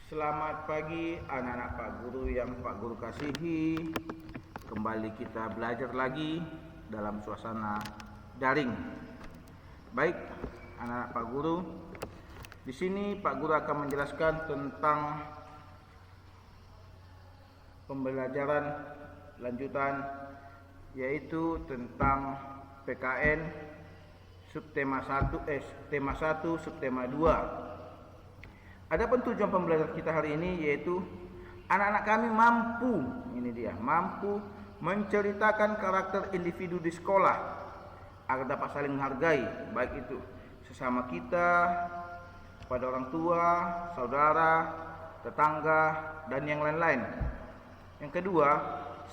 Selamat pagi anak-anak Pak Guru yang Pak Guru kasihi. Kembali kita belajar lagi dalam suasana daring. Baik, anak-anak Pak Guru. Di sini Pak Guru akan menjelaskan tentang pembelajaran lanjutan, yaitu tentang PKN subtema 1 subtema 2. Adapun tujuan pembelajaran kita hari ini yaitu anak-anak kami mampu menceritakan karakter individu di sekolah agar dapat saling menghargai, baik itu sesama kita, pada orang tua, saudara, tetangga, dan yang lain-lain. Yang kedua,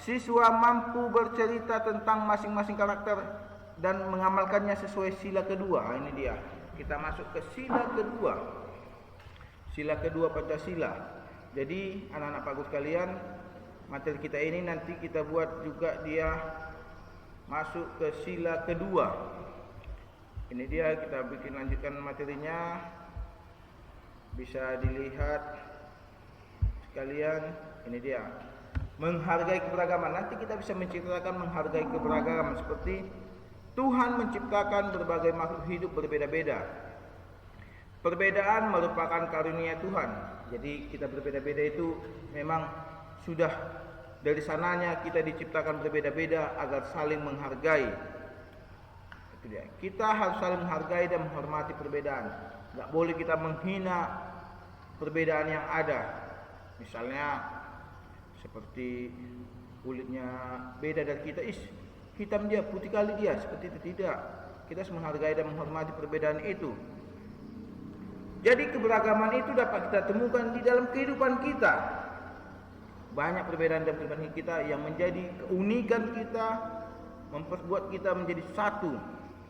siswa mampu bercerita tentang masing-masing karakter dan mengamalkannya sesuai sila kedua. Ini dia, kita masuk ke sila kedua. Sila kedua Pancasila. Jadi anak-anak Pak Guru sekalian, materi kita ini nanti kita buat juga dia masuk ke sila kedua. Ini dia, kita bikin lanjutkan materinya. Bisa dilihat sekalian, ini dia. Menghargai keberagaman. Nanti kita bisa menceritakan menghargai keberagaman, seperti Tuhan menciptakan berbagai makhluk hidup berbeda-beda. Perbedaan merupakan karunia Tuhan. Jadi kita berbeda-beda itu memang sudah dari sananya kita diciptakan berbeda-beda agar saling menghargai. Itu dia. Kita harus saling menghargai dan menghormati perbedaan. Gak boleh kita menghina perbedaan yang ada. Misalnya seperti kulitnya beda dari kita, hitam dia, putih kali dia, seperti itu. Tidak. Kita harus menghargai dan menghormati perbedaan itu. Jadi keberagaman itu dapat kita temukan di dalam kehidupan kita. Banyak perbedaan dalam kehidupan kita yang menjadi keunikan kita, memperbuat kita menjadi satu.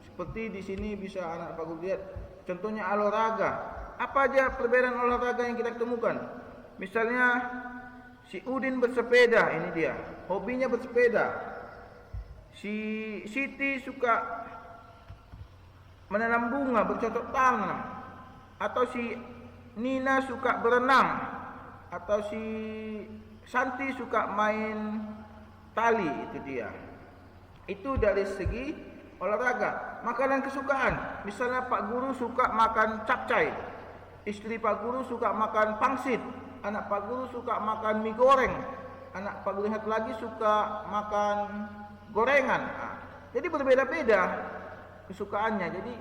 Seperti di sini bisa anak Pak Guru lihat, contohnya olahraga. Apa aja perbedaan olahraga yang kita temukan? Misalnya si Udin bersepeda, ini dia, hobinya bersepeda. Si Siti suka menanam bunga, bercocok tanam. Atau si Nina suka berenang, atau si Santi suka main tali, itu dia. Itu dari segi olahraga. Makanan kesukaan, misalnya Pak Guru suka makan capcay, istri Pak Guru suka makan pangsit, anak Pak Guru suka makan mie goreng, anak Pak Guru satu lagi suka makan gorengan. Jadi berbeda-beda kesukaannya. Jadi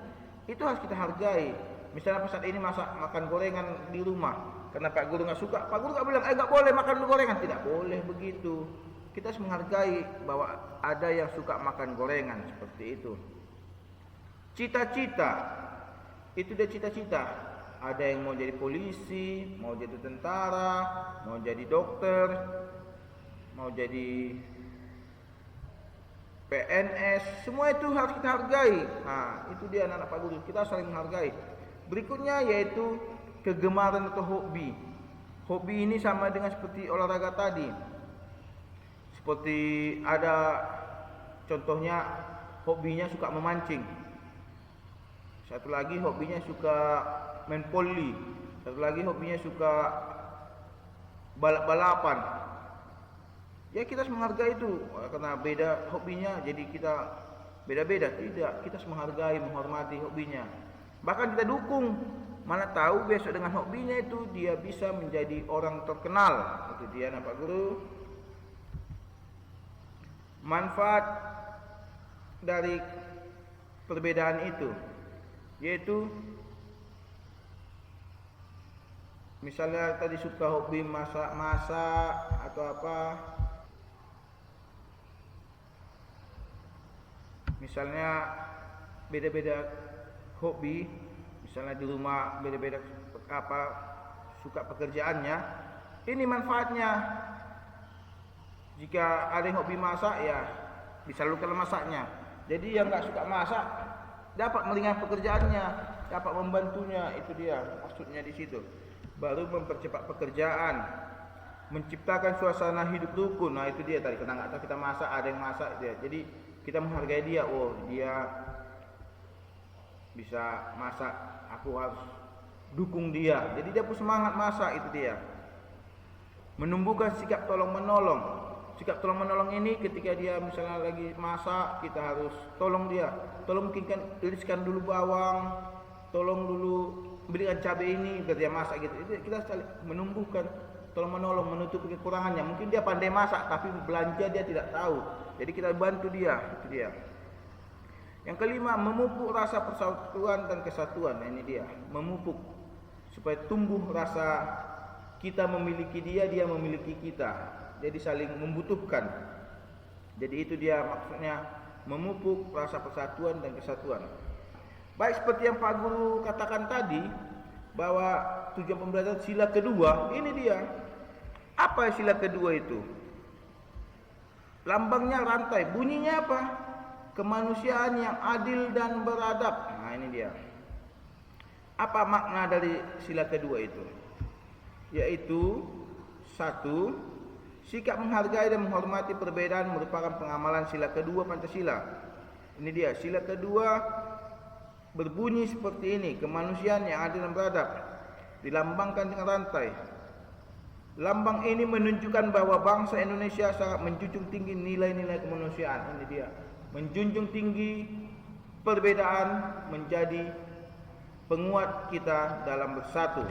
itu harus kita hargai. Misalnya saat ini makan gorengan di rumah, karena Pak Guru nggak suka, Pak Guru nggak bilang, nggak boleh makan gorengan. Tidak boleh begitu. Kita harus menghargai bahwa ada yang suka makan gorengan, seperti itu. Cita-cita, itu dia cita-cita. Ada yang mau jadi polisi, mau jadi tentara, mau jadi dokter, mau jadi PNS, semua itu harus kita hargai. Nah, itu dia anak-anak Pak Guru, kita saling menghargai. Berikutnya yaitu kegemaran atau hobi. Hobi ini sama dengan seperti olahraga tadi. Seperti ada contohnya hobinya suka memancing. Satu lagi hobinya suka main poli. Satu lagi hobinya suka balap-balapan. Ya kita harus menghargai itu, karena beda hobinya jadi kita beda-beda. Tidak, kita harus menghargai, menghormati hobinya. Bahkan kita dukung, mana tahu besok dengan hobinya itu dia bisa menjadi orang terkenal. Itu dia Pak Guru. Manfaat dari perbedaan itu yaitu misalnya tadi suka hobi masak-masak atau apa, misalnya beda-beda hobi, misalnya di rumah beda-beda apa suka pekerjaannya. Ini manfaatnya. Jika ada yang hobi masak, ya disalurkan masaknya. Jadi yang nggak suka masak dapat meringankan pekerjaannya, dapat membantunya. Itu dia maksudnya di situ. Baru mempercepat pekerjaan, menciptakan suasana hidup rukun. Nah itu dia tadi, karena nggak tahu kita masak, ada yang masak dia. Jadi kita menghargai dia. Oh dia bisa masak, aku harus dukung dia. Jadi dia pun semangat masak, itu dia. Menumbuhkan sikap tolong menolong. Sikap tolong menolong ini ketika dia misalnya lagi masak, kita harus tolong dia. Tolong mungkinkan iriskan dulu bawang, tolong dulu belikan cabai ini biar dia masak gitu. Itu kita saling menumbuhkan tolong menolong, menutupi kekurangannya. Mungkin dia pandai masak tapi belanja dia tidak tahu. Jadi kita bantu dia, itu dia. Yang kelima, memupuk rasa persatuan dan kesatuan. Nah, ini dia, memupuk supaya tumbuh rasa kita memiliki dia, dia memiliki kita. Jadi saling membutuhkan. Jadi itu dia maksudnya, memupuk rasa persatuan dan kesatuan. Baik seperti yang Pak Guru katakan tadi, bahwa tujuan pembelajaran sila kedua, ini dia. Apa sila kedua itu? Lambangnya rantai, bunyinya apa? Kemanusiaan yang adil dan beradab. Nah, ini dia. Apa makna dari sila kedua itu? Yaitu satu, sikap menghargai dan menghormati perbedaan merupakan pengamalan sila kedua Pancasila. Ini dia, sila kedua berbunyi seperti ini, kemanusiaan yang adil dan beradab, dilambangkan dengan rantai. Lambang ini menunjukkan bahwa bangsa Indonesia sangat menjunjung tinggi nilai-nilai kemanusiaan. Ini dia, menjunjung tinggi perbedaan menjadi penguat kita dalam bersatu.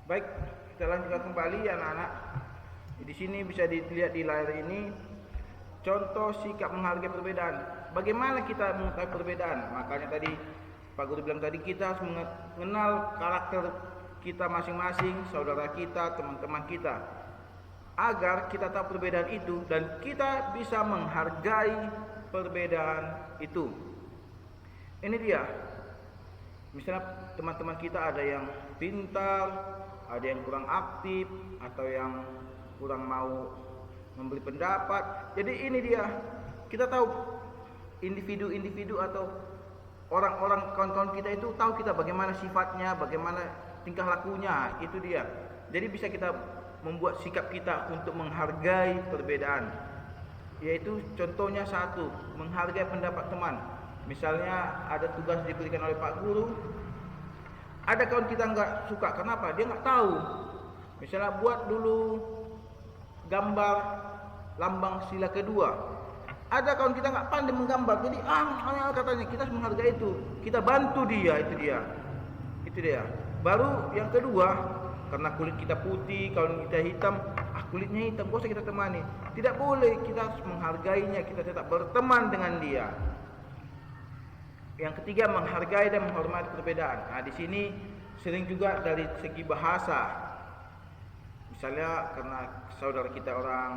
Baik, kita lanjutkan kembali anak-anak. Di sini bisa dilihat di layar ini contoh sikap menghargai perbedaan. Bagaimana kita mengetahui perbedaan? Makanya tadi Pak Guru bilang tadi, kita harus mengenal karakter kita masing-masing, saudara kita, teman-teman kita, agar kita tahu perbedaan itu dan kita bisa menghargai perbedaan itu. Ini dia. Misalnya teman-teman kita ada yang pintar, ada yang kurang aktif, atau yang kurang mau memberi pendapat. Jadi ini dia, kita tahu individu-individu atau orang-orang kawan-kawan kita itu tahu kita bagaimana sifatnya, bagaimana tingkah lakunya, itu dia. Jadi bisa kita membuat sikap kita untuk menghargai perbedaan. Yaitu contohnya satu, menghargai pendapat teman. Misalnya ada tugas diberikan oleh Pak Guru, ada kawan kita nggak suka, kenapa? Dia nggak tahu. Misalnya buat dulu gambar lambang sila kedua. Ada kawan kita nggak pandai menggambar, jadi katanya kita harus menghargai itu, kita bantu dia, itu dia. Baru yang kedua, karena kulit kita putih, kalau kita hitam, kulitnya hitam, gak usah kita temani. Tidak boleh, kita harus menghargainya, kita tetap berteman dengan dia. Yang ketiga, menghargai dan menghormati perbedaan. Nah, di sini sering juga dari segi bahasa. Misalnya karena saudara kita orang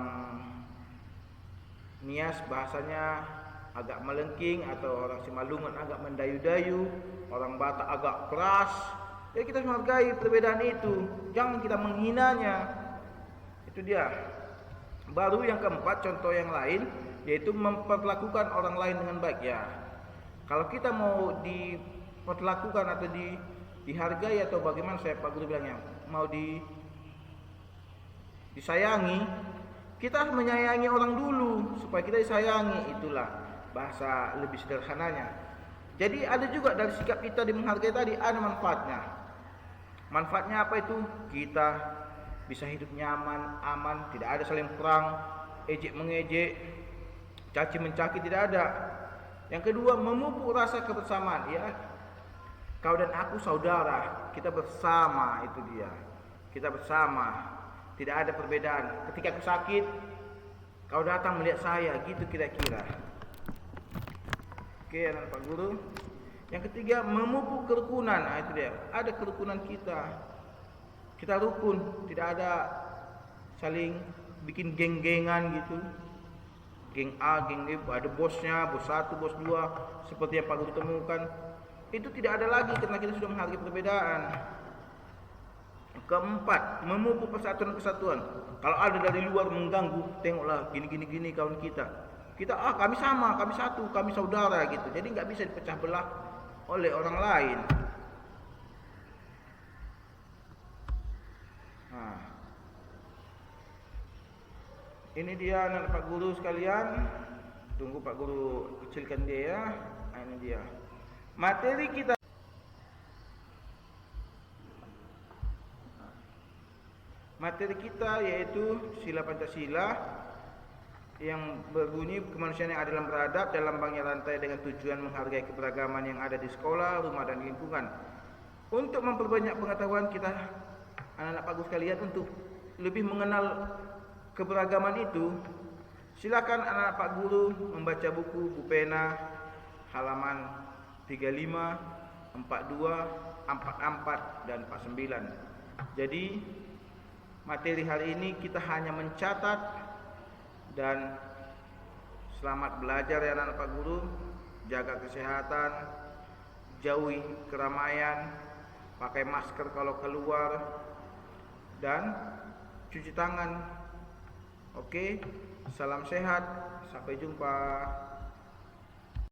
Nias bahasanya agak melengking, atau orang Simalungun agak mendayu-dayu, orang Batak agak keras. Jadi kita harus menghargai perbedaan itu, jangan kita menghinanya. Itu dia. Baru yang keempat, contoh yang lain, yaitu memperlakukan orang lain dengan baik. Ya, kalau kita mau diperlakukan atau dihargai atau bagaimana, saya Pak Guru bilangnya, mau disayangi, kita harus menyayangi orang dulu supaya kita disayangi. Itulah bahasa lebih sederhananya. Jadi ada juga dari sikap kita di menghargai tadi ada manfaatnya. Manfaatnya apa itu? Kita bisa hidup nyaman, aman, tidak ada saling perang, ejek mengejek, caci mencaki, tidak ada. Yang kedua, memupuk rasa kebersamaan. Ya, kau dan aku saudara, kita bersama, itu dia. Kita bersama. Tidak ada perbedaan. Ketika aku sakit, kau datang melihat saya, gitu kira-kira. Oke, anak Pak Guru. Yang ketiga, memupuk kerukunan. Nah, itu dia. Ada kerukunan kita. Kita rukun, tidak ada saling bikin geng-gengan gitu. Geng A, geng B, ada bosnya, bos 1, bos 2, seperti yang Pak Guru temukan. Itu tidak ada lagi karena kita sudah menghargai perbedaan. Keempat, memupuk persatuan kesatuan. Kalau ada dari luar mengganggu, tengoklah gini kawan kita. Kita kami sama, kami satu, kami saudara gitu. Jadi nggak bisa dipecah belah oleh orang lain. Nah, ini dia anak Pak Guru sekalian. Tunggu Pak Guru kecilkan dia ya. Nah, ini dia. Materi kita yaitu sila Pancasila yang berbunyi kemanusiaan yang adil dan beradab dalam bangnya rantai dengan tujuan menghargai keberagaman yang ada di sekolah, rumah dan lingkungan. Untuk memperbanyak pengetahuan kita, anak-anak Pak Guru sekalian, untuk lebih mengenal keberagaman itu, silakan anak-anak Pak Guru membaca buku Bu Pena halaman 35, 42, 44 dan 49. Jadi materi hari ini kita hanya mencatat dan selamat belajar ya anak-anak Pak Guru. Jaga kesehatan, jauhi keramaian, pakai masker kalau keluar, dan cuci tangan. Oke, salam sehat, sampai jumpa.